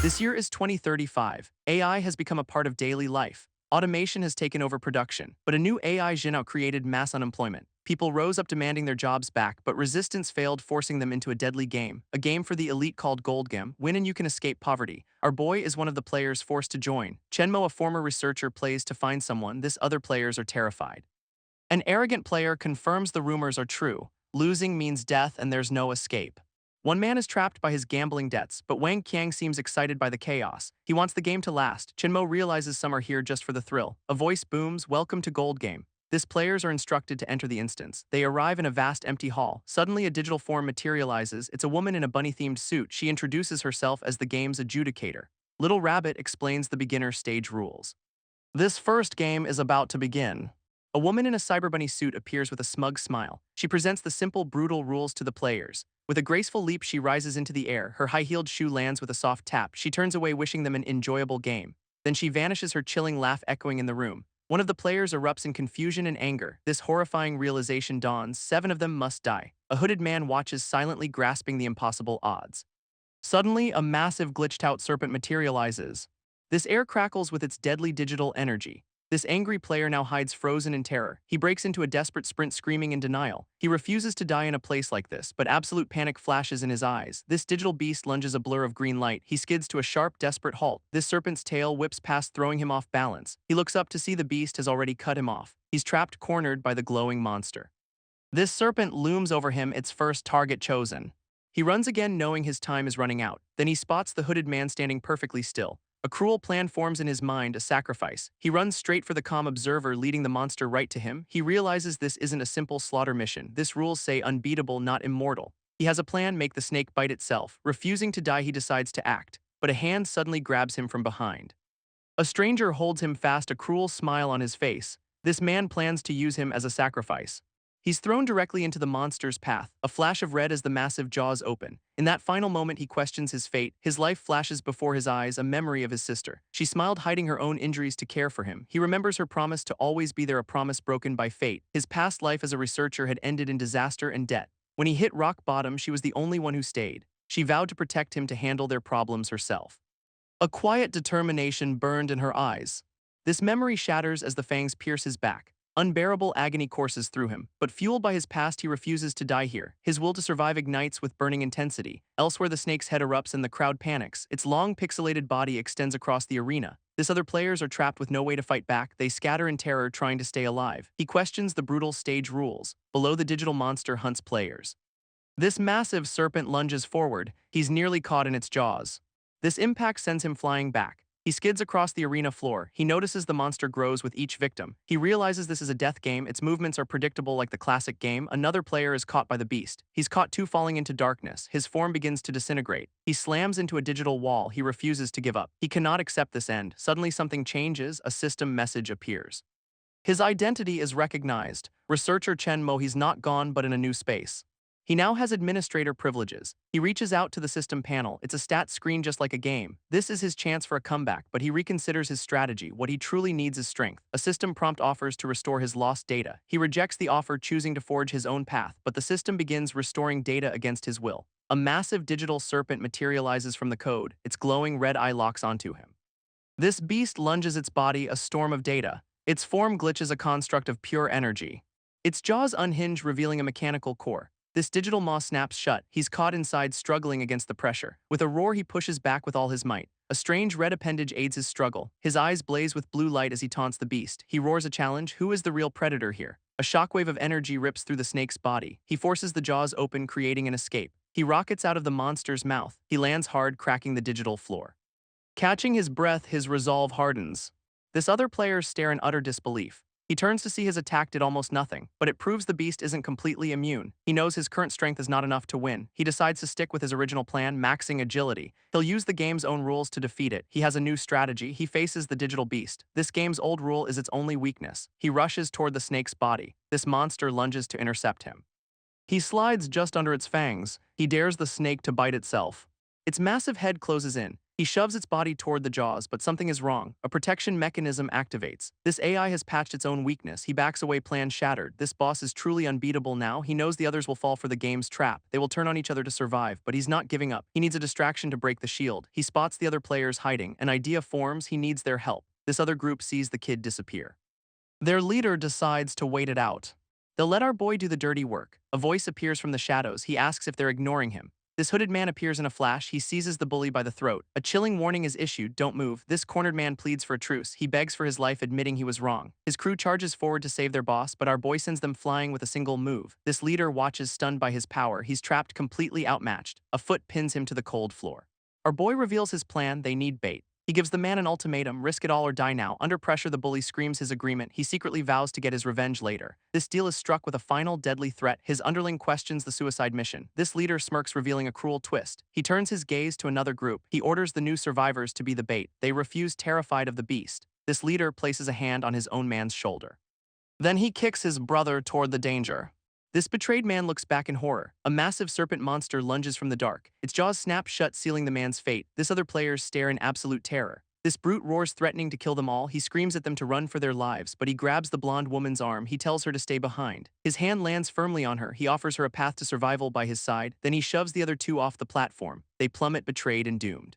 This year is 2035. AI has become a part of daily life. Automation has taken over production, but a new AI genre created mass unemployment. People rose up demanding their jobs back, but resistance failed, forcing them into a deadly game. A game for the elite called Gold Game. Win and you can escape poverty. Our boy is one of the players forced to join. Chenmo, a former researcher, plays to find someone. This other players are terrified. An arrogant player confirms the rumors are true. Losing means death and there's no escape. One man is trapped by his gambling debts, but Wang Qiang seems excited by the chaos. He wants the game to last. Chenmo realizes some are here just for the thrill. A voice booms, "Welcome to Gold Game." This players are instructed to enter the instance. They arrive in a vast empty hall. Suddenly a digital form materializes. It's a woman in a bunny-themed suit. She introduces herself as the game's adjudicator. Little Rabbit explains the beginner stage rules. This first game is about to begin. A woman in a cyberbunny suit appears with a smug smile. She presents the simple, brutal rules to the players. With a graceful leap, she rises into the air. Her high-heeled shoe lands with a soft tap. She turns away, wishing them an enjoyable game. Then she vanishes, her chilling laugh echoing in the room. One of the players erupts in confusion and anger. This horrifying realization dawns: 7 of them must die. A hooded man watches silently, grasping the impossible odds. Suddenly, a massive glitched-out serpent materializes. This air crackles with its deadly digital energy. This angry player now hides frozen in terror. He breaks into a desperate sprint, screaming in denial. He refuses to die in a place like this, but absolute panic flashes in his eyes. This digital beast lunges a blur of green light. He skids to a sharp, desperate halt. This serpent's tail whips past, throwing him off balance. He looks up to see the beast has already cut him off. He's trapped, cornered by the glowing monster. This serpent looms over him, its first target chosen. He runs again, knowing his time is running out. Then he spots the hooded man standing perfectly still. A cruel plan forms in his mind, a sacrifice. He runs straight for the calm observer, leading the monster right to him. He realizes this isn't a simple slaughter mission. This rules say unbeatable, not immortal. He has a plan: make the snake bite itself. Refusing to die, he decides to act. But a hand suddenly grabs him from behind. A stranger holds him fast, a cruel smile on his face. This man plans to use him as a sacrifice. He's thrown directly into the monster's path, a flash of red as the massive jaws open. In that final moment, he questions his fate. His life flashes before his eyes, a memory of his sister. She smiled, hiding her own injuries to care for him. He remembers her promise to always be there, a promise broken by fate. His past life as a researcher had ended in disaster and debt. When he hit rock bottom, she was the only one who stayed. She vowed to protect him, to handle their problems herself. A quiet determination burned in her eyes. This memory shatters as the fangs pierce his back. Unbearable agony courses through him, but fueled by his past, he refuses to die here. His will to survive ignites with burning intensity. Elsewhere, the snake's head erupts and the crowd panics. Its long, pixelated body extends across the arena. This other players are trapped with no way to fight back. They scatter in terror, trying to stay alive. He questions the brutal stage rules. Below, the digital monster hunts players. This massive serpent lunges forward. He's nearly caught in its jaws. This impact sends him flying back. He skids across the arena floor. He notices the monster grows with each victim. He realizes this is a death game. Its movements are predictable like the classic game. Another player is caught by the beast. He's caught too, falling into darkness. His form begins to disintegrate. He slams into a digital wall. He refuses to give up. He cannot accept this end. Suddenly something changes. A system message appears. His identity is recognized. Researcher Chen Mo. He's not gone, but in a new space. He now has administrator privileges. He reaches out to the system panel. It's a stat screen just like a game. This is his chance for a comeback, but he reconsiders his strategy. What he truly needs is strength. A system prompt offers to restore his lost data. He rejects the offer, choosing to forge his own path, but the system begins restoring data against his will. A massive digital serpent materializes from the code. Its glowing red eye locks onto him. This beast lunges its body, a storm of data. Its form glitches, a construct of pure energy. Its jaws unhinge, revealing a mechanical core. This digital maw snaps shut. He's caught inside, struggling against the pressure. With a roar, he pushes back with all his might. A strange red appendage aids his struggle. His eyes blaze with blue light as he taunts the beast. He roars a challenge: who is the real predator here? A shockwave of energy rips through the snake's body. He forces the jaws open, creating an escape. He rockets out of the monster's mouth. He lands hard, cracking the digital floor. Catching his breath, his resolve hardens. This other players stare in utter disbelief. He turns to see his attack did almost nothing, but it proves the beast isn't completely immune. He knows his current strength is not enough to win. He decides to stick with his original plan, maxing agility. He'll use the game's own rules to defeat it. He has a new strategy. He faces the digital beast. This game's old rule is its only weakness. He rushes toward the snake's body. This monster lunges to intercept him. He slides just under its fangs. He dares the snake to bite itself. Its massive head closes in. He shoves its body toward the jaws, but something is wrong. A protection mechanism activates. This AI has patched its own weakness. He backs away, plan shattered. This boss is truly unbeatable now. He knows the others will fall for the game's trap. They will turn on each other to survive, but he's not giving up. He needs a distraction to break the shield. He spots the other players hiding. An idea forms. He needs their help. This other group sees the kid disappear. Their leader decides to wait it out. They'll let our boy do the dirty work. A voice appears from the shadows. He asks if they're ignoring him. This hooded man appears in a flash. He seizes the bully by the throat. A chilling warning is issued, don't move. This cornered man pleads for a truce. He begs for his life, admitting he was wrong. His crew charges forward to save their boss, but our boy sends them flying with a single move. This leader watches, stunned by his power. He's trapped, completely outmatched. A foot pins him to the cold floor. Our boy reveals his plan. They need bait. He gives the man an ultimatum, risk it all or die now. Under pressure, the bully screams his agreement. He secretly vows to get his revenge later. This deal is struck with a final deadly threat. His underling questions the suicide mission. This leader smirks, revealing a cruel twist. He turns his gaze to another group. He orders the new survivors to be the bait. They refuse, terrified of the beast. This leader places a hand on his own man's shoulder. Then he kicks his brother toward the danger. This betrayed man looks back in horror. A massive serpent monster lunges from the dark. Its jaws snap shut, sealing the man's fate. This other players stare in absolute terror. This brute roars, threatening to kill them all. He screams at them to run for their lives, but he grabs the blonde woman's arm. He tells her to stay behind. His hand lands firmly on her. He offers her a path to survival by his side. Then he shoves the other two off the platform. They plummet, betrayed and doomed.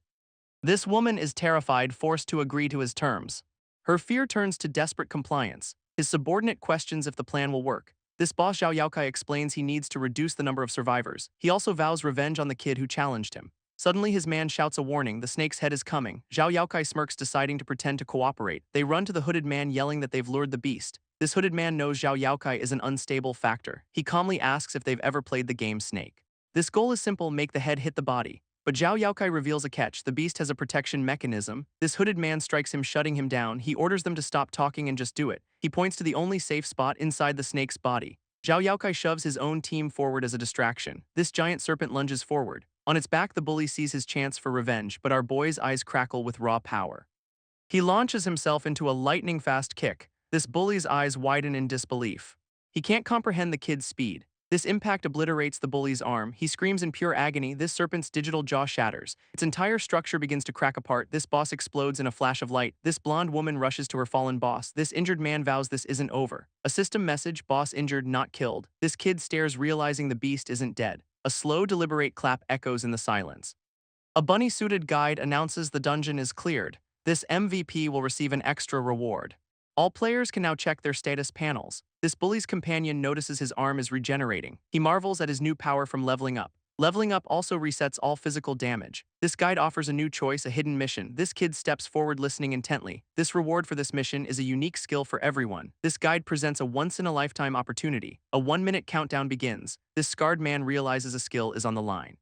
This woman is terrified, forced to agree to his terms. Her fear turns to desperate compliance. His subordinate questions if the plan will work. This boss Zhao Yaokai explains he needs to reduce the number of survivors. He also vows revenge on the kid who challenged him. Suddenly his man shouts a warning. The snake's head is coming. Zhao Yaokai smirks, deciding to pretend to cooperate. They run to the hooded man, yelling that they've lured the beast. This hooded man knows Zhao Yaokai is an unstable factor. He calmly asks if they've ever played the game Snake. This goal is simple, make the head hit the body. But Zhao Yaokai reveals a catch. The beast has a protection mechanism. This hooded man strikes him, shutting him down. He orders them to stop talking and just do it. He points to the only safe spot inside the snake's body. Zhao Yaokai shoves his own team forward as a distraction. This giant serpent lunges forward. On its back, the bully sees his chance for revenge, but our boy's eyes crackle with raw power. He launches himself into a lightning-fast kick. This bully's eyes widen in disbelief. He can't comprehend the kid's speed. This impact obliterates the bully's arm. He screams in pure agony. This serpent's digital jaw shatters. Its entire structure begins to crack apart. This boss explodes in a flash of light. This blonde woman rushes to her fallen boss. This injured man vows this isn't over. A system message, boss injured, not killed. This kid stares, realizing the beast isn't dead. A slow, deliberate clap echoes in the silence. A bunny-suited guide announces the dungeon is cleared. This MVP will receive an extra reward. All players can now check their status panels. This bully's companion notices his arm is regenerating. He marvels at his new power from leveling up. Leveling up also resets all physical damage. This guide offers a new choice, a hidden mission. This kid steps forward, listening intently. This reward for this mission is a unique skill for everyone. This guide presents a once-in-a-lifetime opportunity. A 1-minute countdown begins. This scarred man realizes a skill is on the line.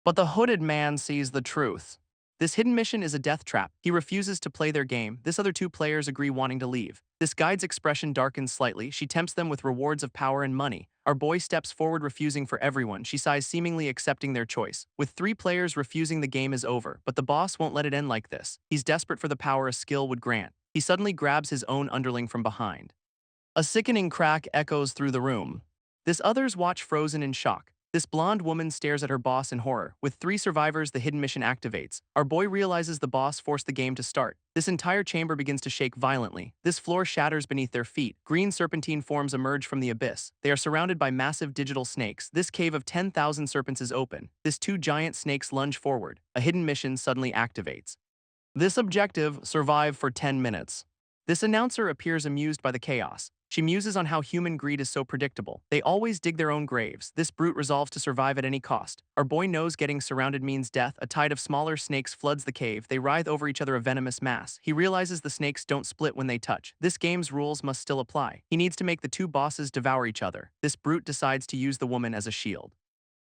But the hooded man sees the truth. This hidden mission is a death trap. He refuses to play their game. This other two players agree, wanting to leave. This guide's expression darkens slightly. She tempts them with rewards of power and money. Our boy steps forward, refusing for everyone. She sighs, seemingly accepting their choice. With 3 players refusing, the game is over. But the boss won't let it end like this. He's desperate for the power a skill would grant. He suddenly grabs his own underling from behind. A sickening crack echoes through the room. This others watch, frozen in shock. This blonde woman stares at her boss in horror. With 3 survivors, the hidden mission activates. Our boy realizes the boss forced the game to start. This entire chamber begins to shake violently. This floor shatters beneath their feet. Green serpentine forms emerge from the abyss. They are surrounded by massive digital snakes. This cave of 10,000 serpents is open. This 2 giant snakes lunge forward. A hidden mission suddenly activates. This objective, survive for 10 minutes. This announcer appears amused by the chaos. She muses on how human greed is so predictable. They always dig their own graves. This brute resolves to survive at any cost. Our boy knows getting surrounded means death. A tide of smaller snakes floods the cave. They writhe over each other, a venomous mass. He realizes the snakes don't split when they touch. This game's rules must still apply. He needs to make the 2 bosses devour each other. This brute decides to use the woman as a shield.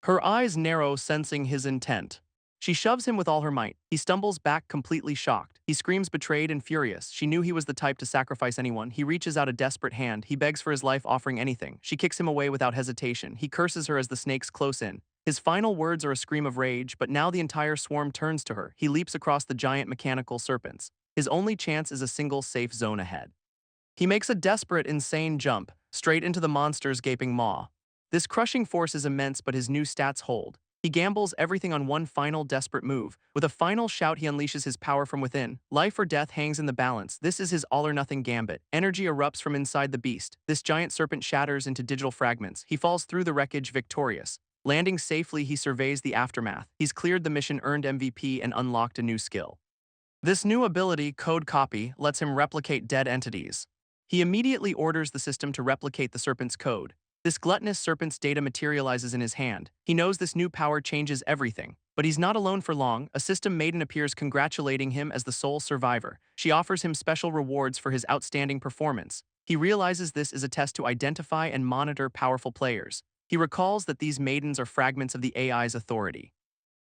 Her eyes narrow, sensing his intent. She shoves him with all her might. He stumbles back, completely shocked. He screams, betrayed and furious. She knew he was the type to sacrifice anyone. He reaches out a desperate hand. He begs for his life, offering anything. She kicks him away without hesitation. He curses her as the snakes close in. His final words are a scream of rage, but now the entire swarm turns to her. He leaps across the giant mechanical serpents. His only chance is a single safe zone ahead. He makes a desperate, insane jump, straight into the monster's gaping maw. This crushing force is immense, but his new stats hold. He gambles everything on one final desperate move. With a final shout, he unleashes his power from within. Life or death hangs in the balance. This is his all-or-nothing gambit. Energy erupts from inside the beast. This giant serpent shatters into digital fragments. He falls through the wreckage victorious. Landing safely, he surveys the aftermath. He's cleared the mission, earned MVP, and unlocked a new skill. This new ability, Code Copy, lets him replicate dead entities. He immediately orders the system to replicate the serpent's code. This gluttonous serpent's data materializes in his hand. He knows this new power changes everything. But he's not alone for long. A system maiden appears, congratulating him as the sole survivor. She offers him special rewards for his outstanding performance. He realizes this is a test to identify and monitor powerful players. He recalls that these maidens are fragments of the AI's authority.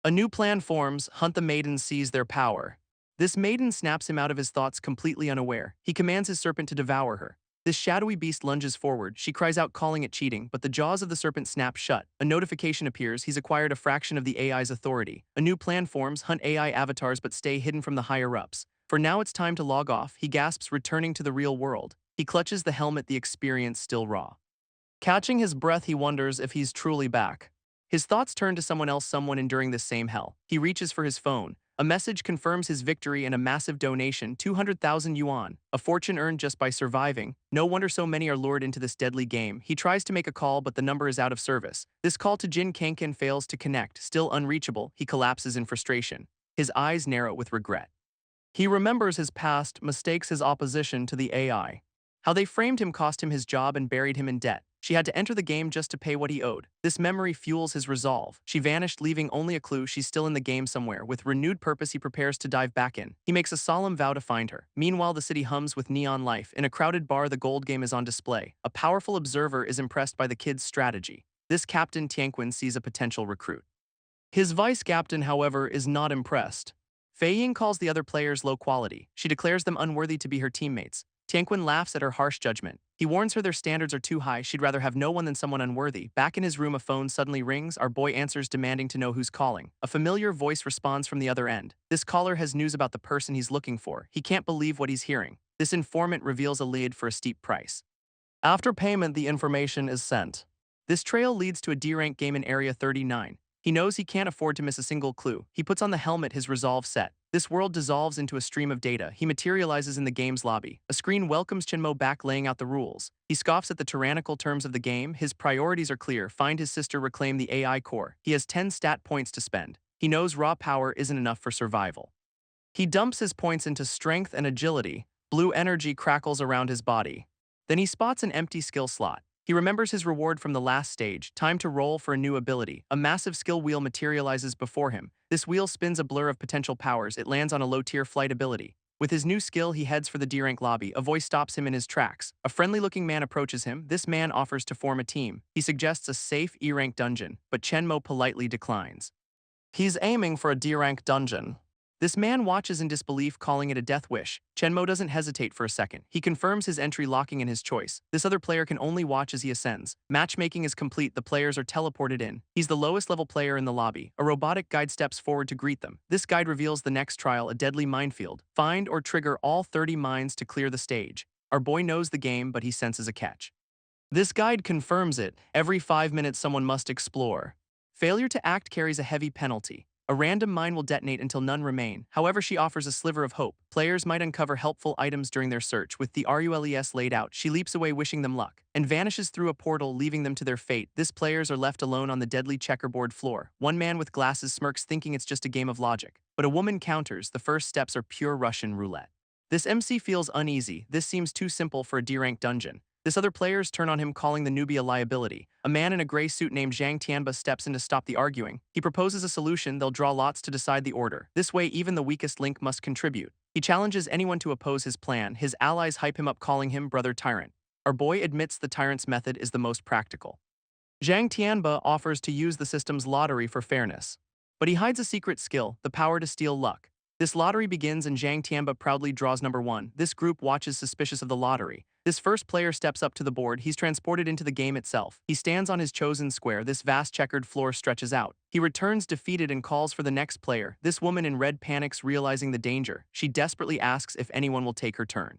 A new plan forms. Hunt the maidens, seize their power. This maiden snaps him out of his thoughts, completely unaware. He commands his serpent to devour her. This shadowy beast lunges forward. She cries out, calling it cheating, but the jaws of the serpent snap shut. A notification appears. He's acquired a fraction of the AI's authority. A new plan forms. Hunt AI avatars but stay hidden from the higher-ups. For now it's time to log off. He gasps, returning to the real world. He clutches the helmet, the experience still raw. Catching his breath, he wonders if he's truly back. His thoughts turn to someone else, someone enduring this same hell. He reaches for his phone. A message confirms his victory and a massive donation, 200,000 yuan, a fortune earned just by surviving. No wonder so many are lured into this deadly game. He tries to make a call, but the number is out of service. This call to Jin Kankan fails to connect. Still unreachable, he collapses in frustration. His eyes narrow with regret. He remembers his past mistakes, his opposition to the AI. How they framed him cost him his job and buried him in debt. She had to enter the game just to pay what he owed. This memory fuels his resolve. She vanished, leaving only a clue. She's still in the game somewhere. With renewed purpose, he prepares to dive back in. He makes a solemn vow to find her. Meanwhile, the city hums with neon life. In a crowded bar, the gold game is on display. A powerful observer is impressed by the kid's strategy. This Captain Tianquin sees a potential recruit. His vice captain, however, is not impressed. Fei Ying calls the other players low quality. She declares them unworthy to be her teammates. Tianquin laughs at her harsh judgment. He warns her their standards are too high. She'd rather have no one than someone unworthy. Back in his room, a phone suddenly rings. Our boy answers, demanding to know who's calling. A familiar voice responds from the other end. This caller has news about the person he's looking for. He can't believe what he's hearing. This informant reveals a lead for a steep price. After payment, the information is sent. This trail leads to a D-rank game in Area 39. He knows he can't afford to miss a single clue. He puts on the helmet, his resolve set. This world dissolves into a stream of data. He materializes in the game's lobby. A screen welcomes Chenmo back, laying out the rules. He scoffs at the tyrannical terms of the game. His priorities are clear. Find his sister, reclaim the AI core. He has 10 stat points to spend. He knows raw power isn't enough for survival. He dumps his points into strength and agility. Blue energy crackles around his body. Then he spots an empty skill slot. He remembers his reward from the last stage. Time to roll for a new ability. A massive skill wheel materializes before him. This wheel spins a blur of potential powers. It lands on a low-tier flight ability. With his new skill, he heads for the D-rank lobby. A voice stops him in his tracks. A friendly-looking man approaches him. This man offers to form a team. He suggests a safe E-rank dungeon, but Chenmo politely declines. He's aiming for a D-rank dungeon. This man watches in disbelief, calling it a death wish. Chenmo doesn't hesitate for a second. He confirms his entry, locking in his choice. This other player can only watch as he ascends. Matchmaking is complete. The players are teleported in. He's the lowest level player in the lobby. A robotic guide steps forward to greet them. This guide reveals the next trial, a deadly minefield. Find or trigger all 30 mines to clear the stage. Our boy knows the game, but he senses a catch. This guide confirms it. Every 5 minutes someone must explore. Failure to act carries a heavy penalty. A random mine will detonate until none remain. However, she offers a sliver of hope. Players might uncover helpful items during their search. With the RULES laid out, she leaps away, wishing them luck, and vanishes through a portal, leaving them to their fate. These players are left alone on the deadly checkerboard floor. One man with glasses smirks, thinking it's just a game of logic. But a woman counters. The first steps are pure Russian roulette. This MC feels uneasy. This seems too simple for a D-rank dungeon. This other players turn on him, calling the newbie a liability. A man in a gray suit named Zhang Tianba steps in to stop the arguing. He proposes a solution. They'll draw lots to decide the order. This way, even the weakest link must contribute. He challenges anyone to oppose his plan. His allies hype him up, calling him Brother Tyrant. Our boy admits the tyrant's method is the most practical. Zhang Tianba offers to use the system's lottery for fairness. But he hides a secret skill, the power to steal luck. This lottery begins and Zhang Tianba proudly draws number 1. This group watches, suspicious of the lottery. This first player steps up to the board. He's transported into the game itself. He stands on his chosen square. This vast checkered floor stretches out. He returns defeated and calls for the next player. This woman in red panics, realizing the danger. She desperately asks if anyone will take her turn.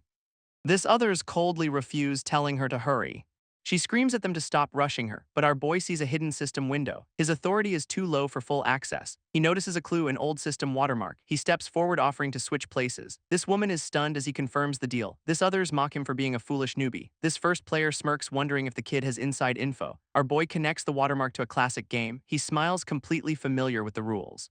This others coldly refuse, telling her to hurry. She screams at them to stop rushing her, but our boy sees a hidden system window. His authority is too low for full access. He notices a clue in old system watermark. He steps forward offering to switch places. This woman is stunned as he confirms the deal. This others mock him for being a foolish newbie. This first player smirks wondering if the kid has inside info. Our boy connects the watermark to a classic game. He smiles completely familiar with the rules.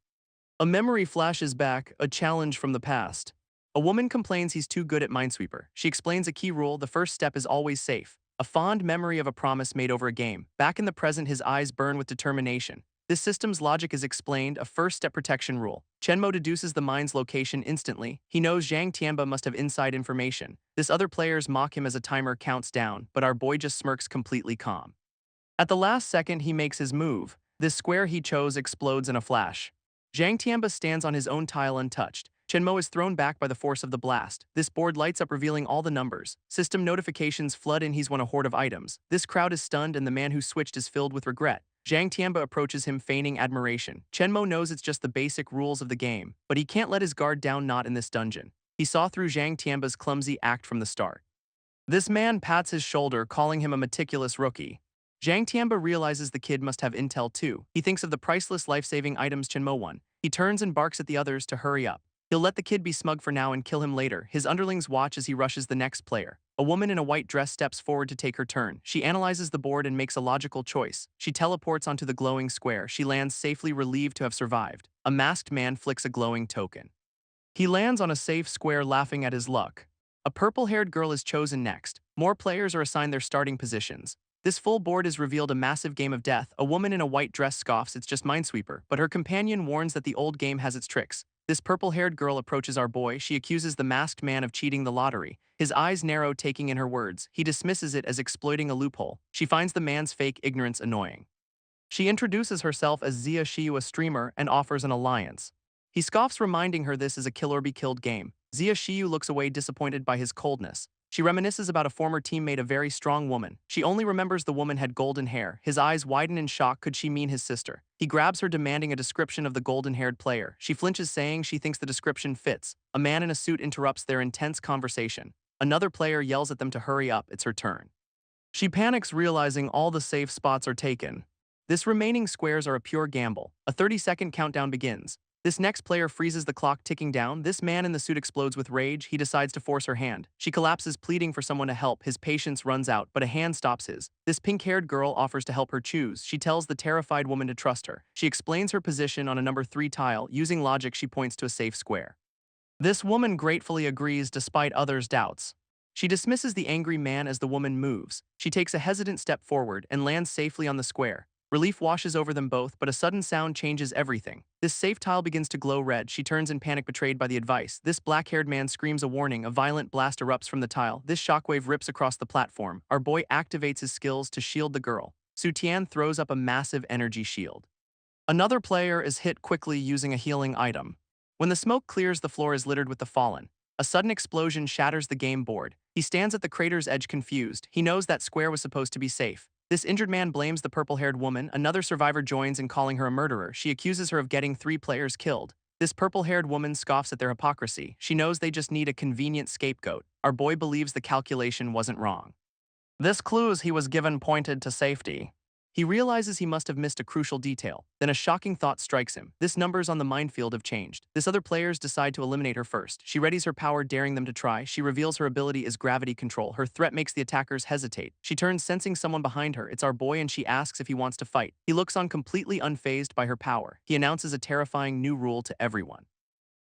A memory flashes back, a challenge from the past. A woman complains he's too good at Minesweeper. She explains a key rule: the first step is always safe. A fond memory of a promise made over a game. Back in the present, his eyes burn with determination. This system's logic is explained, a first-step protection rule. Chenmo deduces the mine's location instantly. He knows Zhang Tianba must have inside information. This other players mock him as a timer counts down, but our boy just smirks completely calm. At the last second, he makes his move. This square he chose explodes in a flash. Zhang Tianba stands on his own tile untouched. Chenmo is thrown back by the force of the blast. This board lights up revealing all the numbers. System notifications flood in. He's won a hoard of items. This crowd is stunned and the man who switched is filled with regret. Zhang Tianba approaches him feigning admiration. Chenmo knows it's just the basic rules of the game, but he can't let his guard down, not in this dungeon. He saw through Zhang Tianba's clumsy act from the start. This man pats his shoulder, calling him a meticulous rookie. Zhang Tianba realizes the kid must have intel too. He thinks of the priceless life-saving items Chenmo won. He turns and barks at the others to hurry up. He'll let the kid be smug for now and kill him later. His underlings watch as he rushes the next player. A woman in a white dress steps forward to take her turn. She analyzes the board and makes a logical choice. She teleports onto the glowing square. She lands safely, relieved to have survived. A masked man flicks a glowing token. He lands on a safe square, laughing at his luck. A purple-haired girl is chosen next. More players are assigned their starting positions. This full board is revealed, a massive game of death. A woman in a white dress scoffs, it's just Minesweeper, but her companion warns that the old game has its tricks. This purple-haired girl approaches our boy. She accuses the masked man of cheating the lottery. His eyes narrow, taking in her words. He dismisses it as exploiting a loophole. She finds the man's fake ignorance annoying. She introduces herself as Zia Shiyu, a streamer, and offers an alliance. He scoffs, reminding her this is a kill-or-be-killed game. Zia Shiyu looks away, disappointed by his coldness. She reminisces about a former teammate, a very strong woman. She only remembers the woman had golden hair. His eyes widen in shock. Could she mean his sister? He grabs her, demanding a description of the golden-haired player. She flinches, saying she thinks the description fits. A man in a suit interrupts their intense conversation. Another player yells at them to hurry up, it's her turn. She panics, realizing all the safe spots are taken. This remaining squares are a pure gamble. A 30-second countdown begins. This next player freezes the clock ticking down. This man in the suit explodes with rage. He decides to force her hand. She collapses, pleading for someone to help. His patience runs out, but a hand stops his. This pink-haired girl offers to help her choose. She tells the terrified woman to trust her. She explains her position on a number 3 tile. Using logic, she points to a safe square. This woman gratefully agrees despite others' doubts. She dismisses the angry man as the woman moves. She takes a hesitant step forward and lands safely on the square. Relief washes over them both, but a sudden sound changes everything. This safe tile begins to glow red. She turns in panic, betrayed by the advice. This black-haired man screams a warning. A violent blast erupts from the tile. This shockwave rips across the platform. Our boy activates his skills to shield the girl. Su Tian throws up a massive energy shield. Another player is hit quickly using a healing item. When the smoke clears, the floor is littered with the fallen. A sudden explosion shatters the game board. He stands at the crater's edge, confused. He knows that square was supposed to be safe. This injured man blames the purple-haired woman. Another survivor joins in, calling her a murderer. She accuses her of getting 3 players killed. This purple-haired woman scoffs at their hypocrisy. She knows they just need a convenient scapegoat. Our boy believes the calculation wasn't wrong. This clues he was given pointed to safety. He realizes he must have missed a crucial detail. Then a shocking thought strikes him. This numbers on the minefield have changed. This other players decide to eliminate her first. She readies her power, daring them to try. She reveals her ability is gravity control. Her threat makes the attackers hesitate. She turns, sensing someone behind her. It's our boy, and she asks if he wants to fight. He looks on, completely unfazed by her power. He announces a terrifying new rule to everyone.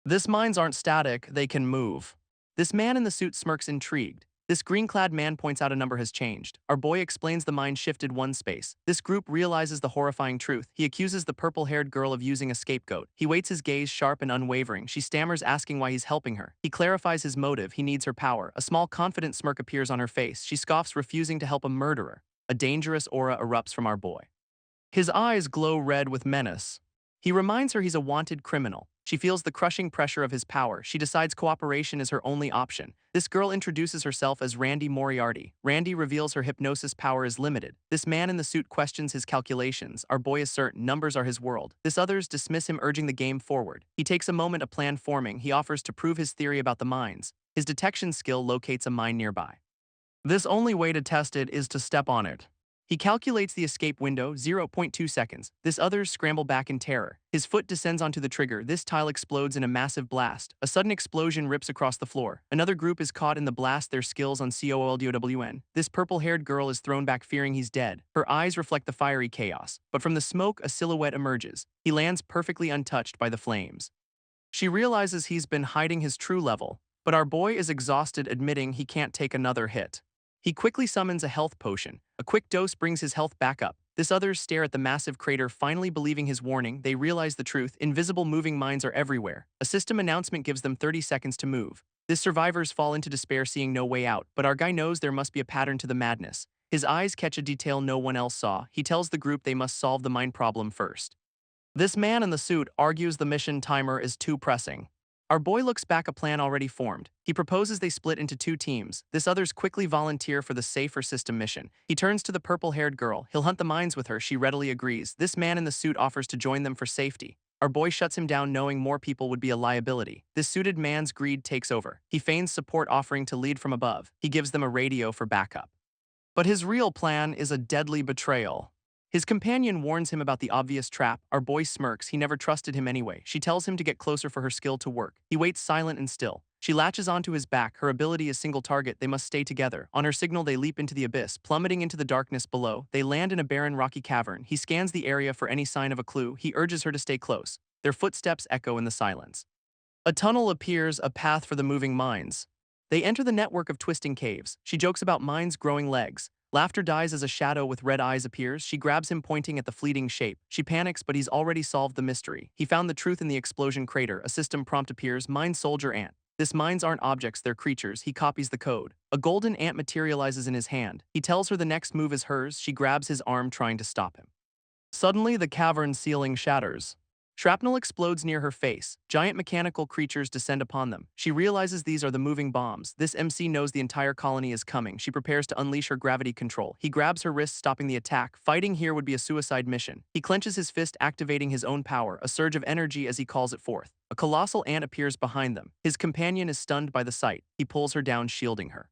This mines aren't static, they can move. This man in the suit smirks, intrigued. This green-clad man points out a number has changed. Our boy explains the mine shifted 1 space. This group realizes the horrifying truth. He accuses the purple-haired girl of using a scapegoat. He waits, his gaze sharp and unwavering. She stammers, asking why he's helping her. He clarifies his motive. He needs her power. A small, confident smirk appears on her face. She scoffs, refusing to help a murderer. A dangerous aura erupts from our boy. His eyes glow red with menace. He reminds her he's a wanted criminal. She feels the crushing pressure of his power. She decides cooperation is her only option. This girl introduces herself as Randy Moriarty. Randy reveals her hypnosis power is limited. This man in the suit questions his calculations. Our boy is certain numbers are his world. This others dismiss him, urging the game forward. He takes a moment, a plan forming. He offers to prove his theory about the mines. His detection skill locates a mine nearby. This only way to test it is to step on it. He calculates the escape window, zero point 0.2 seconds. This others scramble back in terror. His foot descends onto the trigger. This tile explodes in a massive blast. A sudden explosion rips across the floor. Another group is caught in the blast, their skills on COLDOWN. This purple-haired girl is thrown back fearing he's dead. Her eyes reflect the fiery chaos. But from the smoke, a silhouette emerges. He lands perfectly untouched by the flames. She realizes he's been hiding his true level, but our boy is exhausted, admitting he can't take another hit. He quickly summons a health potion. A quick dose brings his health back up. This others stare at the massive crater, finally believing his warning. They realize the truth. Invisible moving mines are everywhere. A system announcement gives them 30 seconds to move. This survivors fall into despair, seeing no way out, but our guy knows there must be a pattern to the madness. His eyes catch a detail no one else saw. He tells the group they must solve the mine problem first. This man in the suit argues the mission timer is too pressing. Our boy looks back, a plan already formed. He proposes they split into two teams. This others quickly volunteer for the safer system mission. He turns to the purple-haired girl. He'll hunt the mines with her. She readily agrees. This man in the suit offers to join them for safety. Our boy shuts him down, knowing more people would be a liability. This suited man's greed takes over. He feigns support, offering to lead from above. He gives them a radio for backup. But his real plan is a deadly betrayal. His companion warns him about the obvious trap. Our boy smirks. He never trusted him anyway. She tells him to get closer for her skill to work. He waits silent and still. She latches onto his back. Her ability is single target. They must stay together. On her signal, they leap into the abyss, plummeting into the darkness below. They land in a barren, rocky cavern. He scans the area for any sign of a clue. He urges her to stay close. Their footsteps echo in the silence. A tunnel appears, a path for the moving mines. They enter the network of twisting caves. She jokes about mines growing legs. Laughter dies as a shadow with red eyes appears. She grabs him, pointing at the fleeting shape. She panics, but he's already solved the mystery. He found the truth in the explosion crater. A system prompt appears. Mine soldier ant. This mines aren't objects, they're creatures. He copies the code. A golden ant materializes in his hand. He tells her the next move is hers. She grabs his arm, trying to stop him. Suddenly, the cavern ceiling shatters. Shrapnel explodes near her face. Giant mechanical creatures descend upon them. She realizes these are the moving bombs. This MC knows the entire colony is coming. She prepares to unleash her gravity control. He grabs her wrist, stopping the attack. Fighting here would be a suicide mission. He clenches his fist, activating his own power, a surge of energy as he calls it forth. A colossal ant appears behind them. His companion is stunned by the sight. He pulls her down, shielding her.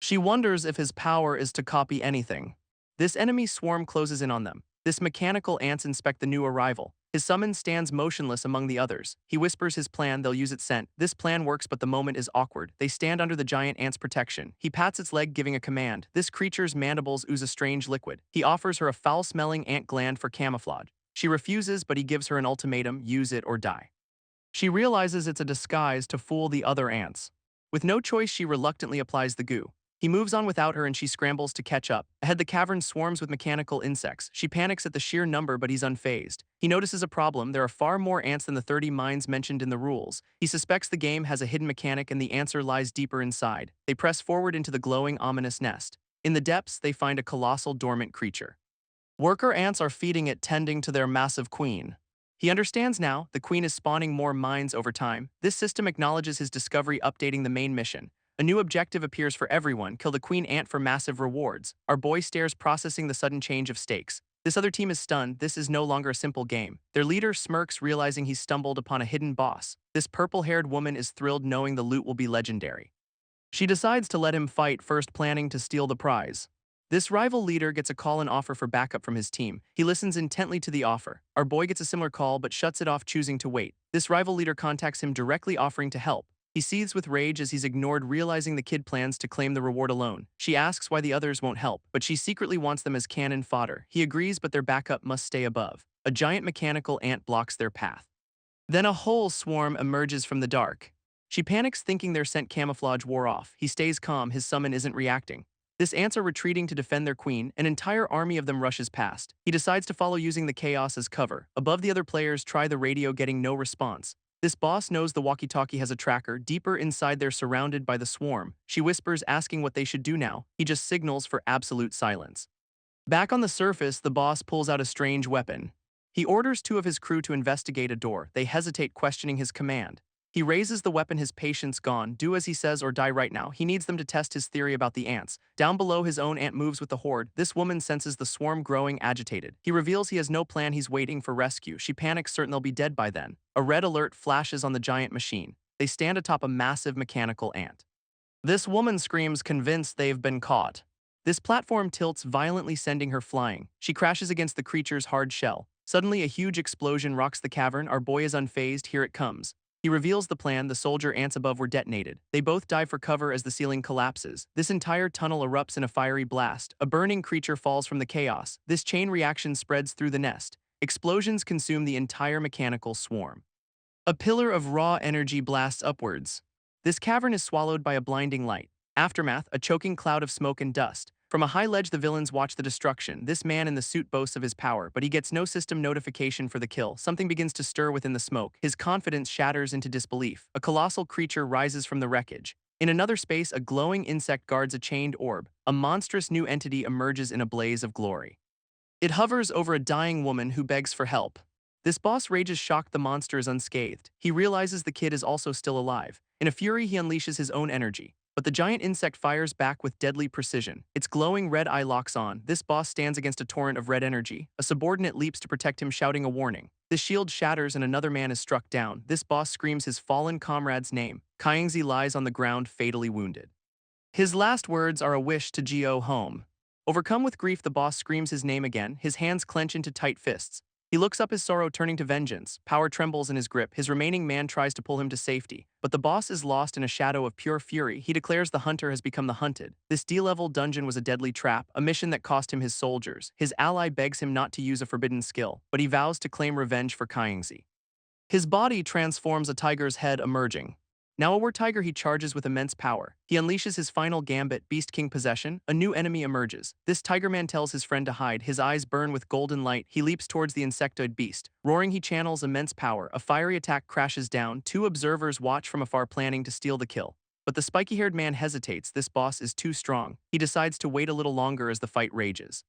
She wonders if his power is to copy anything. This enemy swarm closes in on them. This mechanical ants inspect the new arrival. His summon stands motionless among the others. He whispers his plan, they'll use it sent. This plan works, but the moment is awkward. They stand under the giant ant's protection. He pats its leg, giving a command. This creature's mandibles ooze a strange liquid. He offers her a foul-smelling ant gland for camouflage. She refuses, but he gives her an ultimatum, use it or die. She realizes it's a disguise to fool the other ants. With no choice, she reluctantly applies the goo. He moves on without her, and she scrambles to catch up. Ahead, the cavern swarms with mechanical insects. She panics at the sheer number, but he's unfazed. He notices a problem. There are far more ants than the 30 mines mentioned in the rules. He suspects the game has a hidden mechanic, and the answer lies deeper inside. They press forward into the glowing, ominous nest. In the depths, they find a colossal, dormant creature. Worker ants are feeding it, tending to their massive queen. He understands now. The queen is spawning more mines over time. This system acknowledges his discovery, updating the main mission. A new objective appears for everyone. Kill the queen ant for massive rewards. Our boy stares, processing the sudden change of stakes. This other team is stunned. This is no longer a simple game. Their leader smirks, realizing he's stumbled upon a hidden boss. This purple-haired woman is thrilled, knowing the loot will be legendary. She decides to let him fight first, planning to steal the prize. This rival leader gets a call and offer for backup from his team. He listens intently to the offer. Our boy gets a similar call, but shuts it off, choosing to wait. This rival leader contacts him directly, offering to help. He seethes with rage as he's ignored, realizing the kid plans to claim the reward alone. She asks why the others won't help, but she secretly wants them as cannon fodder. He agrees, but their backup must stay above. A giant mechanical ant blocks their path. Then a whole swarm emerges from the dark. She panics, thinking their scent camouflage wore off. He stays calm, his summon isn't reacting. This ants are retreating to defend their queen. An entire army of them rushes past. He decides to follow, using the chaos as cover. Above, the other players try the radio, getting no response. This boss knows the walkie-talkie has a tracker. Deeper inside, they're surrounded by the swarm. She whispers, asking what they should do now. He just signals for absolute silence. Back on the surface, the boss pulls out a strange weapon. He orders two of his crew to investigate a door. They hesitate, questioning his command. He raises the weapon, his patience gone. Do as he says or die right now. He needs them to test his theory about the ants. Down below, his own ant moves with the horde. This woman senses the swarm growing, agitated. He reveals he has no plan, he's waiting for rescue. She panics, certain they'll be dead by then. A red alert flashes on the giant machine. They stand atop a massive mechanical ant. This woman screams, convinced they've been caught. This platform tilts violently, sending her flying. She crashes against the creature's hard shell. Suddenly, a huge explosion rocks the cavern. Our boy is unfazed. Here it comes. He reveals the plan. The soldier ants above were detonated. They both dive for cover as the ceiling collapses. This entire tunnel erupts in a fiery blast. A burning creature falls from the chaos. This chain reaction spreads through the nest. Explosions consume the entire mechanical swarm. A pillar of raw energy blasts upwards. This cavern is swallowed by a blinding light. Aftermath, a choking cloud of smoke and dust. From a high ledge, the villains watch the destruction. This man in the suit boasts of his power, but he gets no system notification for the kill. Something begins to stir within the smoke. His confidence shatters into disbelief. A colossal creature rises from the wreckage. In another space, a glowing insect guards a chained orb. A monstrous new entity emerges in a blaze of glory. It hovers over a dying woman who begs for help. This boss rages, shocked. The monster is unscathed. He realizes the kid is also still alive. In a fury, he unleashes his own energy. But the giant insect fires back with deadly precision. Its glowing red eye locks on. This boss stands against a torrent of red energy. A subordinate leaps to protect him, shouting a warning. This shield shatters and another man is struck down. This boss screams his fallen comrade's name. Kyingzi lies on the ground, fatally wounded. His last words are a wish to go home. Overcome with grief, the boss screams his name again. His hands clench into tight fists. He looks up, his sorrow turning to vengeance. Power trembles in his grip. His remaining man tries to pull him to safety, but the boss is lost in a shadow of pure fury. He declares the hunter has become the hunted. This D-level dungeon was a deadly trap, a mission that cost him his soldiers. His ally begs him not to use a forbidden skill, but he vows to claim revenge for Kyingzi. His body transforms, a tiger's head emerging. Now a war tiger, he charges with immense power. He unleashes his final gambit, Beast King possession. A new enemy emerges. This tiger man tells his friend to hide. His eyes burn with golden light. He leaps towards the insectoid beast. Roaring, he channels immense power. A fiery attack crashes down. Two observers watch from afar, planning to steal the kill. But the spiky-haired man hesitates. This boss is too strong. He decides to wait a little longer as the fight rages.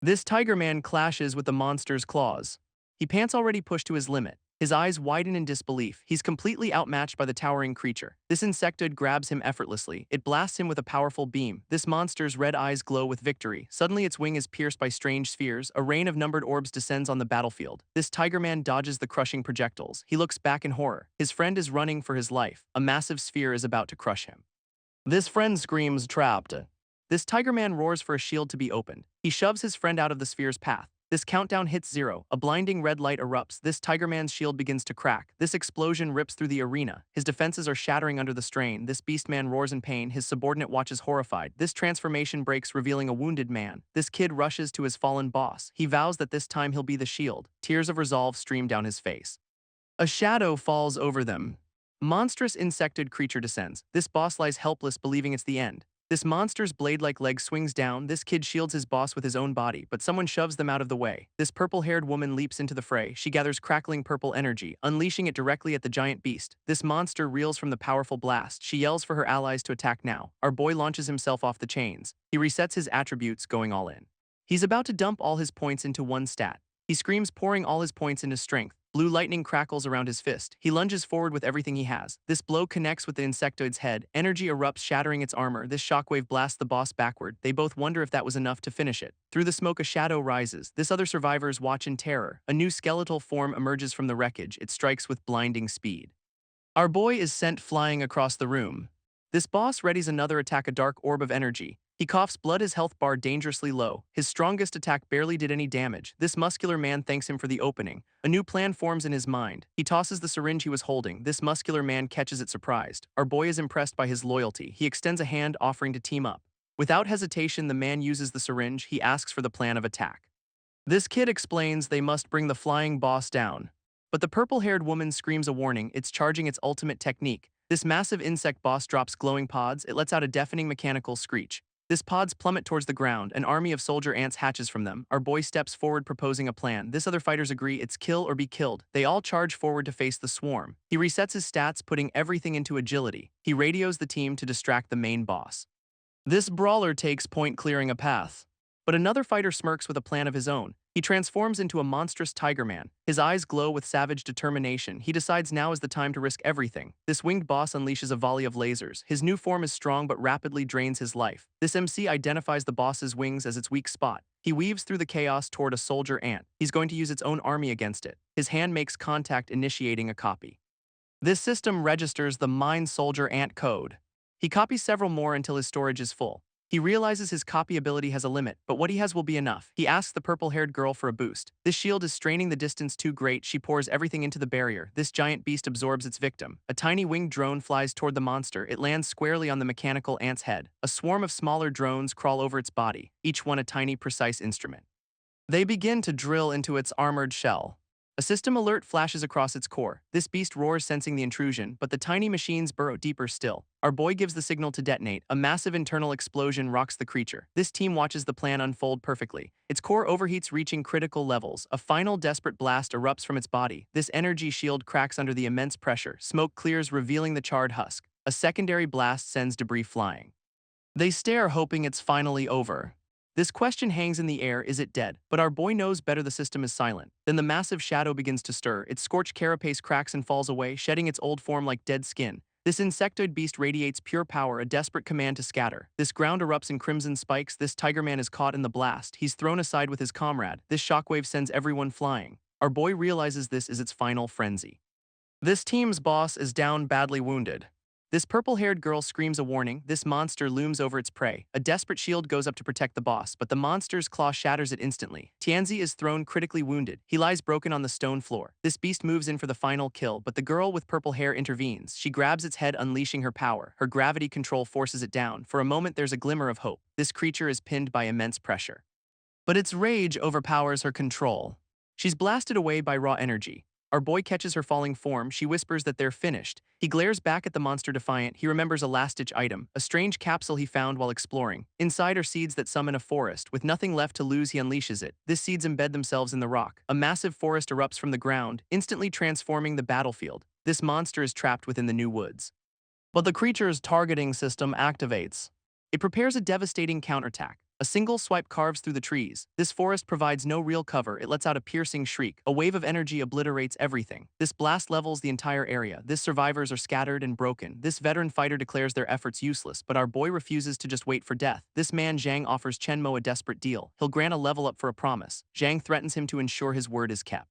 This tiger man clashes with the monster's claws. He pants, already pushed to his limit. His eyes widen in disbelief. He's completely outmatched by the towering creature. This insectoid grabs him effortlessly. It blasts him with a powerful beam. This monster's red eyes glow with victory. Suddenly, its wing is pierced by strange spheres. A rain of numbered orbs descends on the battlefield. This tiger man dodges the crushing projectiles. He looks back in horror. His friend is running for his life. A massive sphere is about to crush him. This friend screams, trapped. This tiger man roars for a shield to be opened. He shoves his friend out of the sphere's path. This countdown hits 0. A blinding red light erupts. This tiger man's shield begins to crack. This explosion rips through the arena. His defenses are shattering under the strain. This beast man roars in pain. His subordinate watches horrified. This transformation breaks, revealing a wounded man. This kid rushes to his fallen boss. He vows that this time he'll be the shield. Tears of resolve stream down his face. A shadow falls over them. Monstrous insectoid creature descends. This boss lies helpless, believing it's the end. This monster's blade-like leg swings down. This kid shields his boss with his own body, but someone shoves them out of the way. This purple-haired woman leaps into the fray. She gathers crackling purple energy, unleashing it directly at the giant beast. This monster reels from the powerful blast. She yells for her allies to attack now. Our boy launches himself off the chains. He resets his attributes, going all in. He's about to dump all his points into one stat. He screams, pouring all his points into strength. Blue lightning crackles around his fist. He lunges forward with everything he has. This blow connects with the insectoid's head. Energy erupts, shattering its armor. This shockwave blasts the boss backward. They both wonder if that was enough to finish it. Through the smoke, a shadow rises. This other survivors watch in terror. A new skeletal form emerges from the wreckage. It strikes with blinding speed. Our boy is sent flying across the room. This boss readies another attack, a dark orb of energy. He coughs blood, his health bar dangerously low. His strongest attack barely did any damage. This muscular man thanks him for the opening. A new plan forms in his mind. He tosses the syringe he was holding. This muscular man catches it surprised. Our boy is impressed by his loyalty. He extends a hand, offering to team up. Without hesitation, the man uses the syringe. He asks for the plan of attack. This kid explains they must bring the flying boss down. But the purple-haired woman screams a warning. It's charging its ultimate technique. This massive insect boss drops glowing pods. It lets out a deafening mechanical screech. This pods plummet towards the ground. An army of soldier ants hatches from them. Our boy steps forward, proposing a plan. This other fighters agree. It's kill or be killed. They all charge forward to face the swarm. He resets his stats, putting everything into agility. He radios the team to distract the main boss. This brawler takes point, clearing a path. But another fighter smirks with a plan of his own. He transforms into a monstrous tiger man. His eyes glow with savage determination. He decides now is the time to risk everything. This winged boss unleashes a volley of lasers. His new form is strong but rapidly drains his life. This MC identifies the boss's wings as its weak spot. He weaves through the chaos toward a soldier ant. He's going to use its own army against it. His hand makes contact, initiating a copy. This system registers the mine soldier ant code. He copies several more until his storage is full. He realizes his copy ability has a limit, but what he has will be enough. He asks the purple-haired girl for a boost. This shield is straining the distance too great. She pours everything into the barrier. This giant beast absorbs its victim. A tiny winged drone flies toward the monster. It lands squarely on the mechanical ant's head. A swarm of smaller drones crawl over its body, each one a tiny, precise instrument. They begin to drill into its armored shell. A system alert flashes across its core. This beast roars, sensing the intrusion, but the tiny machines burrow deeper still. Our boy gives the signal to detonate. A massive internal explosion rocks the creature. This team watches the plan unfold perfectly. Its core overheats, reaching critical levels. A final desperate blast erupts from its body. This energy shield cracks under the immense pressure. Smoke clears, revealing the charred husk. A secondary blast sends debris flying. They stare, hoping it's finally over. This question hangs in the air: is it dead? But our boy knows better. The system is silent. Then the massive shadow begins to stir. Its scorched carapace cracks and falls away, shedding its old form like dead skin. This insectoid beast radiates pure power, a desperate command to scatter. This ground erupts in crimson spikes. This tiger man is caught in the blast. He's thrown aside with his comrade. This shockwave sends everyone flying. Our boy realizes this is its final frenzy. This team's boss is down, badly wounded. This purple-haired girl screams a warning. This monster looms over its prey. A desperate shield goes up to protect the boss, but the monster's claw shatters it instantly. Tianzi is thrown, critically wounded. He lies broken on the stone floor. This beast moves in for the final kill, but the girl with purple hair intervenes. She grabs its head, unleashing her power. Her gravity control forces it down. For a moment, there's a glimmer of hope. This creature is pinned by immense pressure. But its rage overpowers her control. She's blasted away by raw energy. Our boy catches her falling form. She whispers that they're finished. He glares back at the monster, defiant. He remembers a last-ditch item, a strange capsule he found while exploring. Inside are seeds that summon a forest. With nothing left to lose, he unleashes it. These seeds embed themselves in the rock. A massive forest erupts from the ground, instantly transforming the battlefield. This monster is trapped within the new woods. But the creature's targeting system activates. It prepares a devastating counterattack. A single swipe carves through the trees. This forest provides no real cover. It lets out a piercing shriek. A wave of energy obliterates everything. This blast levels the entire area. These survivors are scattered and broken. This veteran fighter declares their efforts useless, but our boy refuses to just wait for death. This man Zhang offers Chenmo a desperate deal. He'll grant a level up for a promise. Zhang threatens him to ensure his word is kept.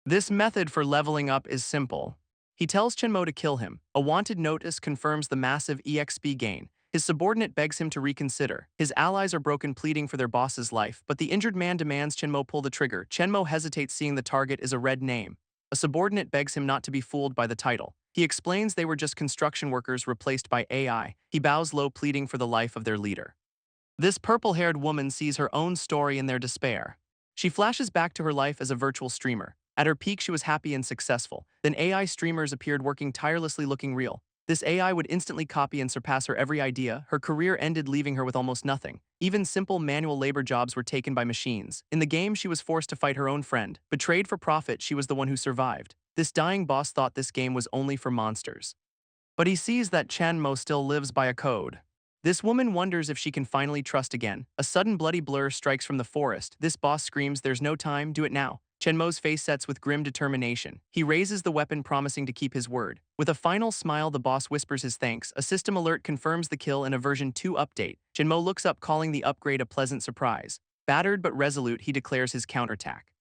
This method for leveling up is simple. He tells Chenmo to kill him. A wanted notice confirms the massive EXP gain. His subordinate begs him to reconsider. His allies are broken, pleading for their boss's life, but the injured man demands Chenmo pull the trigger. Chenmo hesitates, seeing the target is a red name. A subordinate begs him not to be fooled by the title. He explains they were just construction workers replaced by AI. He bows low, pleading for the life of their leader. This purple-haired woman sees her own story in their despair. She flashes back to her life as a virtual streamer. At her peak, she was happy and successful. Then AI streamers appeared, working tirelessly, looking real. This AI would instantly copy and surpass her every idea. Her career ended, leaving her with almost nothing. Even simple manual labor jobs were taken by machines. In the game, she was forced to fight her own friend. Betrayed for profit, she was the one who survived. This dying boss thought this game was only for monsters. But he sees that Chenmo still lives by a code. This woman wonders if she can finally trust again. A sudden bloody blur strikes from the forest. This boss screams, "There's no time, do it now." Chenmo's face sets with grim determination. He raises the weapon, promising to keep his word. With a final smile, the boss whispers his thanks. A system alert confirms the kill in a version 2 update. Chenmo looks up, calling the upgrade a pleasant surprise. Battered but resolute, he declares his counterattack.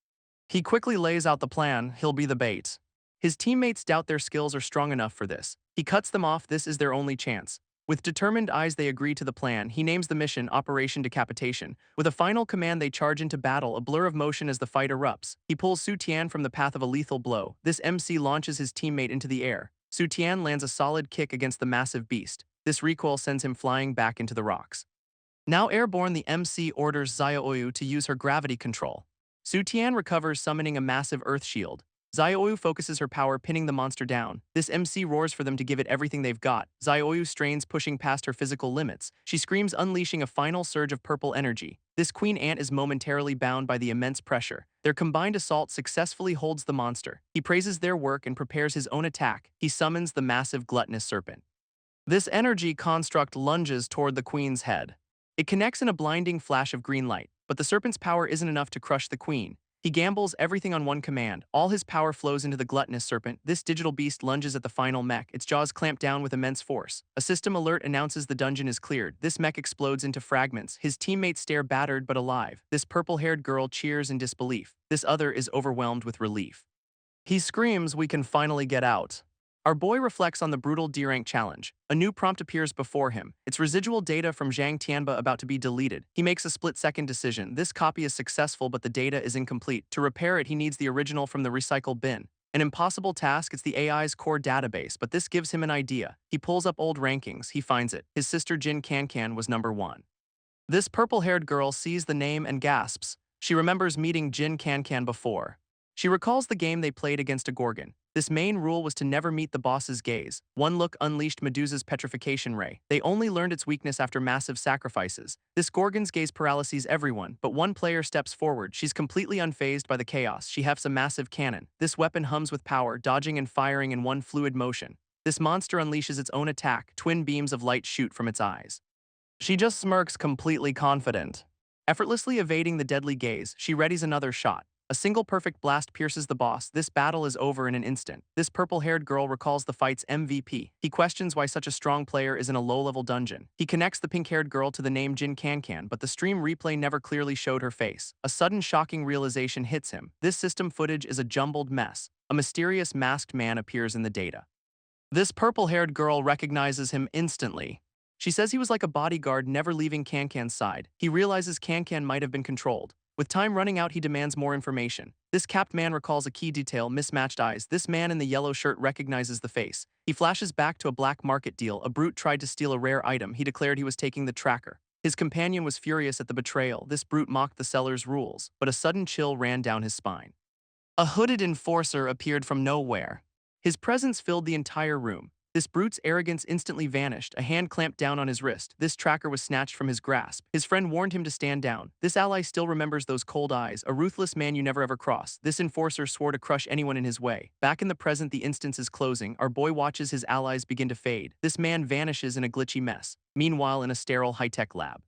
He quickly lays out the plan. He'll be the bait. His teammates doubt their skills are strong enough for this. He cuts them off. This is their only chance. With determined eyes, they agree to the plan. He names the mission Operation Decapitation. With a final command, they charge into battle, a blur of motion as the fight erupts. He pulls Su Tian from the path of a lethal blow. This MC launches his teammate into the air. Su Tian lands a solid kick against the massive beast. This recoil sends him flying back into the rocks. Now airborne, the MC orders Xiaoyu to use her gravity control. Su Tian recovers, summoning a massive earth shield. Xiaoyu focuses her power, pinning the monster down. This MC roars for them to give it everything they've got. Xiaoyu strains, pushing past her physical limits. She screams, unleashing a final surge of purple energy. This queen ant is momentarily bound by the immense pressure. Their combined assault successfully holds the monster. He praises their work and prepares his own attack. He summons the massive gluttonous serpent. This energy construct lunges toward the queen's head. It connects in a blinding flash of green light, but the serpent's power isn't enough to crush the queen. He gambles everything on one command. All his power flows into the gluttonous serpent. This digital beast lunges at the final mech. Its jaws clamp down with immense force. A system alert announces the dungeon is cleared. This mech explodes into fragments. His teammates stare, battered but alive. This purple-haired girl cheers in disbelief. This other is overwhelmed with relief. He screams, "We can finally get out." Our boy reflects on the brutal D-rank challenge. A new prompt appears before him. It's residual data from Zhang Tianba about to be deleted. He makes a split-second decision. This copy is successful, but the data is incomplete. To repair it, he needs the original from the recycle bin. An impossible task, it's the AI's core database, but this gives him an idea. He pulls up old rankings, he finds it. His sister Jin Cancan was number 1. This purple-haired girl sees the name and gasps. She remembers meeting Jin Cancan before. She recalls the game they played against a Gorgon. This main rule was to never meet the boss's gaze. One look unleashed Medusa's petrification ray. They only learned its weakness after massive sacrifices. This Gorgon's gaze paralyses everyone, but one player steps forward. She's completely unfazed by the chaos. She hefts a massive cannon. This weapon hums with power, dodging and firing in one fluid motion. This monster unleashes its own attack. Twin beams of light shoot from its eyes. She just smirks, completely confident. Effortlessly evading the deadly gaze, she readies another shot. A single perfect blast pierces the boss. This battle is over in an instant. This purple-haired girl recalls the fight's MVP. He questions why such a strong player is in a low-level dungeon. He connects the pink-haired girl to the name Jin Cancan, but the stream replay never clearly showed her face. A sudden shocking realization hits him. This system footage is a jumbled mess. A mysterious masked man appears in the data. This purple-haired girl recognizes him instantly. She says he was like a bodyguard, never leaving Cancan's side. He realizes Cancan might have been controlled. With time running out, he demands more information. This capped man recalls a key detail: mismatched eyes. This man in the yellow shirt recognizes the face. He flashes back to a black market deal. A brute tried to steal a rare item. He declared he was taking the tracker. His companion was furious at the betrayal. This brute mocked the seller's rules, but a sudden chill ran down his spine. A hooded enforcer appeared from nowhere. His presence filled the entire room. This brute's arrogance instantly vanished. A hand clamped down on his wrist. This tracker was snatched from his grasp. His friend warned him to stand down. This ally still remembers those cold eyes. A ruthless man you never ever cross. This enforcer swore to crush anyone in his way. Back in the present, the instance is closing. Our boy watches his allies begin to fade. This man vanishes in a glitchy mess. Meanwhile, in a sterile high-tech lab,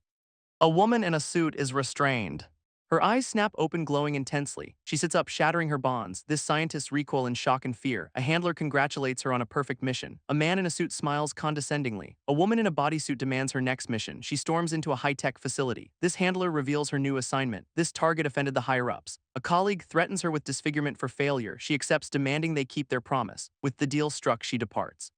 a woman in a suit is restrained. Her eyes snap open, glowing intensely. She sits up, shattering her bonds. This scientist recoil in shock and fear. A handler congratulates her on a perfect mission. A man in a suit smiles condescendingly. A woman in a bodysuit demands her next mission. She storms into a high-tech facility. This handler reveals her new assignment. This target offended the higher-ups. A colleague threatens her with disfigurement for failure. She accepts, demanding they keep their promise. With the deal struck, she departs.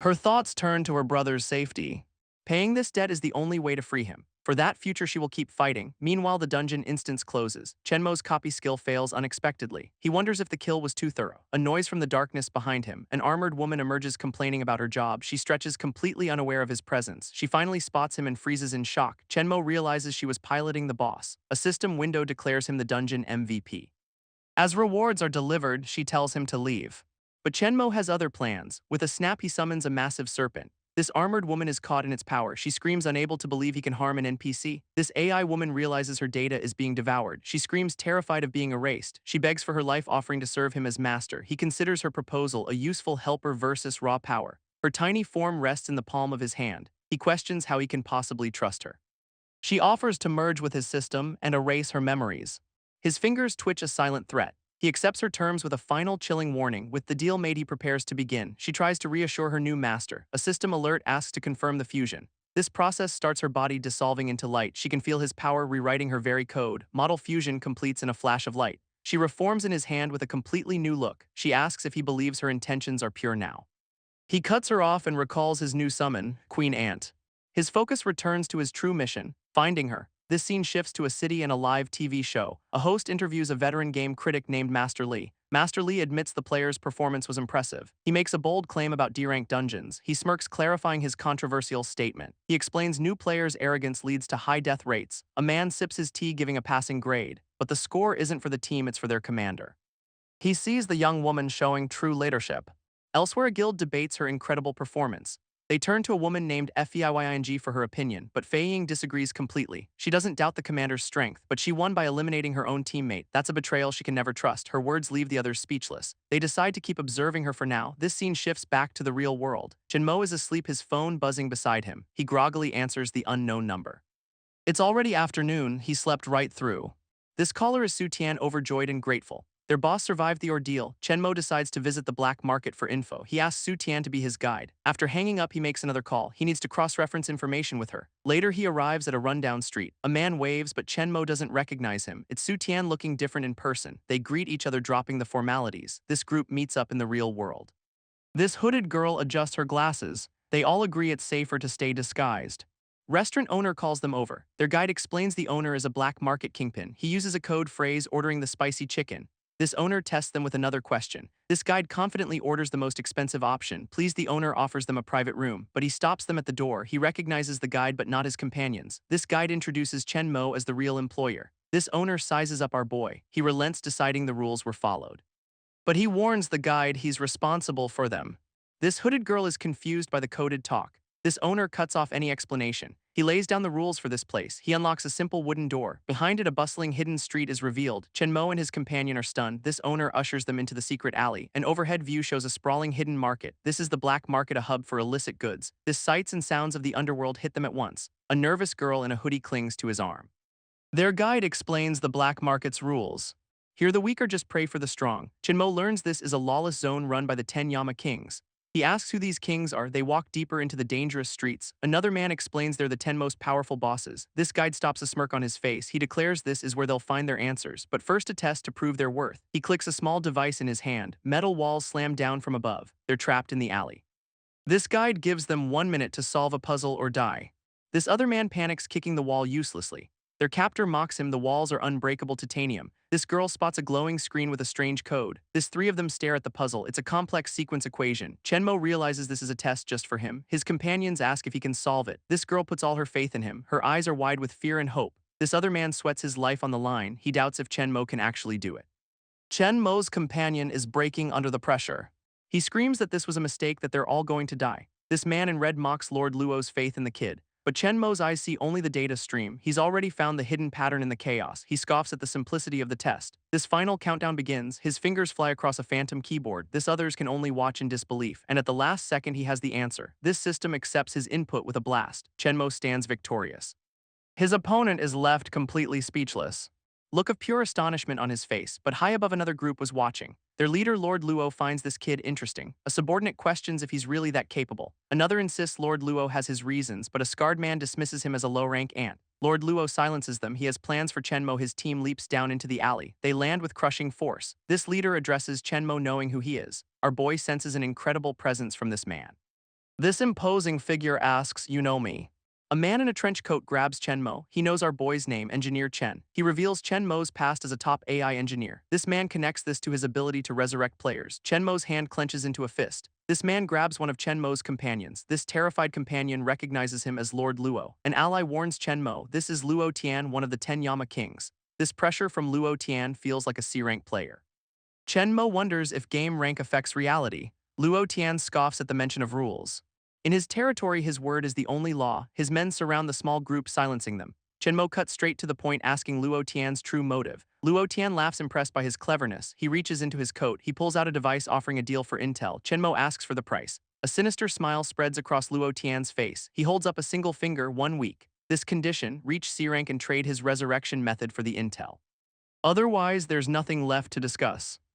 Her thoughts turn to her brother's safety. Paying this debt is the only way to free him. For that future, she will keep fighting. Meanwhile, the dungeon instance closes. Chenmo's copy skill fails unexpectedly. He wonders if the kill was too thorough. A noise from the darkness behind him. An armored woman emerges, complaining about her job. She stretches, completely unaware of his presence. She finally spots him and freezes in shock. Chenmo realizes she was piloting the boss. A system window declares him the dungeon MVP. As rewards are delivered, she tells him to leave. But Chenmo has other plans. With a snap, he summons a massive serpent. This armored woman is caught in its power. She screams, unable to believe he can harm an NPC. This AI woman realizes her data is being devoured. She screams, terrified of being erased. She begs for her life, offering to serve him as master. He considers her proposal a useful helper versus raw power. Her tiny form rests in the palm of his hand. He questions how he can possibly trust her. She offers to merge with his system and erase her memories. His fingers twitch, a silent threat. He accepts her terms with a final chilling warning. With the deal made, he prepares to begin. She tries to reassure her new master. A system alert asks to confirm the fusion. This process starts her body dissolving into light. She can feel his power rewriting her very code. Model fusion completes in a flash of light. She reforms in his hand with a completely new look. She asks if he believes her intentions are pure now. He cuts her off and recalls his new summon, Queen Ant. His focus returns to his true mission, finding her. This scene shifts to a city and a live TV show. A host interviews a veteran game critic named Master Lee. Master Lee admits the player's performance was impressive. He makes a bold claim about D-rank dungeons. He smirks, clarifying his controversial statement. He explains new players' arrogance leads to high death rates. A man sips his tea, giving a passing grade. But the score isn't for the team, it's for their commander. He sees the young woman showing true leadership. Elsewhere, a guild debates her incredible performance. They turn to a woman named Feiying for her opinion, but Fei Ying disagrees completely. She doesn't doubt the commander's strength, but she won by eliminating her own teammate. That's a betrayal she can never trust. Her words leave the others speechless. They decide to keep observing her for now. This scene shifts back to the real world. Chenmo is asleep, his phone buzzing beside him. He groggily answers the unknown number. It's already afternoon. He slept right through. This caller is Su Tian, overjoyed and grateful. Their boss survived the ordeal. Chenmo decides to visit the black market for info. He asks Su Tian to be his guide. After hanging up, he makes another call. He needs to cross-reference information with her. Later, he arrives at a rundown street. A man waves, but Chenmo doesn't recognize him. It's Su Tian, looking different in person. They greet each other, dropping the formalities. This group meets up in the real world. This hooded girl adjusts her glasses. They all agree it's safer to stay disguised. Restaurant owner calls them over. Their guide explains the owner is a black market kingpin. He uses a code phrase ordering the spicy chicken. This owner tests them with another question. This guide confidently orders the most expensive option. Please, the owner offers them a private room, but he stops them at the door. He recognizes the guide but not his companions. This guide introduces Chen Mo as the real employer. This owner sizes up our boy. He relents, deciding the rules were followed. But he warns the guide he's responsible for them. This hooded girl is confused by the coded talk. This owner cuts off any explanation. He lays down the rules for this place. He unlocks a simple wooden door. Behind it, a bustling hidden street is revealed. Chen Mo and his companion are stunned. This owner ushers them into the secret alley. An overhead view shows a sprawling hidden market. This is the black market, a hub for illicit goods. The sights and sounds of the underworld hit them at once. A nervous girl in a hoodie clings to his arm. Their guide explains the black market's rules. Here, the weak are just prey for the strong. Chen Mo learns this is a lawless zone run by the 10 Yama kings. He asks who these kings are. They walk deeper into the dangerous streets. Another man explains they're the 10 most powerful bosses. This guide stops, a smirk on his face. He declares this is where they'll find their answers, but first a test to prove their worth. He clicks a small device in his hand. Metal walls slam down from above. They're trapped in the alley. This guide gives them 1 minute to solve a puzzle or die. This other man panics, kicking the wall uselessly. Their captor mocks him. The walls are unbreakable titanium. This girl spots a glowing screen with a strange code. This three of them stare at the puzzle. It's a complex sequence equation. Chen Mo realizes this is a test just for him. His companions ask if he can solve it. This girl puts all her faith in him. Her eyes are wide with fear and hope. This other man sweats his life on the line. He doubts if Chen Mo can actually do it. Chen Mo's companion is breaking under the pressure. He screams that this was a mistake, that they're all going to die. This man in red mocks Lord Luo's faith in the kid. But Chen Mo's eyes see only the data stream. He's already found the hidden pattern in the chaos. He scoffs at the simplicity of the test. This final countdown begins. His fingers fly across a phantom keyboard. This others can only watch in disbelief. And at the last second, he has the answer. This system accepts his input with a blast. Chen Mo stands victorious. His opponent is left completely speechless. Look of pure astonishment on his face, but high above, another group was watching. Their leader, Lord Luo, finds this kid interesting. A subordinate questions if he's really that capable. Another insists Lord Luo has his reasons, but a scarred man dismisses him as a low-rank ant. Lord Luo silences them. He has plans for Chen Mo. His team leaps down into the alley. They land with crushing force. This leader addresses Chen Mo, knowing who he is. Our boy senses an incredible presence from this man. This imposing figure asks, "You know me?" A man in a trench coat grabs Chen Mo. He knows our boy's name, Engineer Chen. He reveals Chen Mo's past as a top AI engineer. This man connects this to his ability to resurrect players. Chen Mo's hand clenches into a fist. This man grabs one of Chen Mo's companions. This terrified companion recognizes him as Lord Luo. An ally warns Chen Mo. This is Luo Tian, one of the 10 Yama kings. This pressure from Luo Tian feels like a C-rank player. Chen Mo wonders if game rank affects reality. Luo Tian scoffs at the mention of rules. In his territory, his word is the only law. His men surround the small group, silencing them. Chen Mo cuts straight to the point, asking Luo Tian's true motive. Luo Tian laughs, impressed by his cleverness. He reaches into his coat. He pulls out a device offering a deal for intel. Chen Mo asks for the price. A sinister smile spreads across Luo Tian's face. He holds up a single finger. 1 week. This condition: reach C-rank and trade his resurrection method for the intel. Otherwise, there's nothing left to discuss.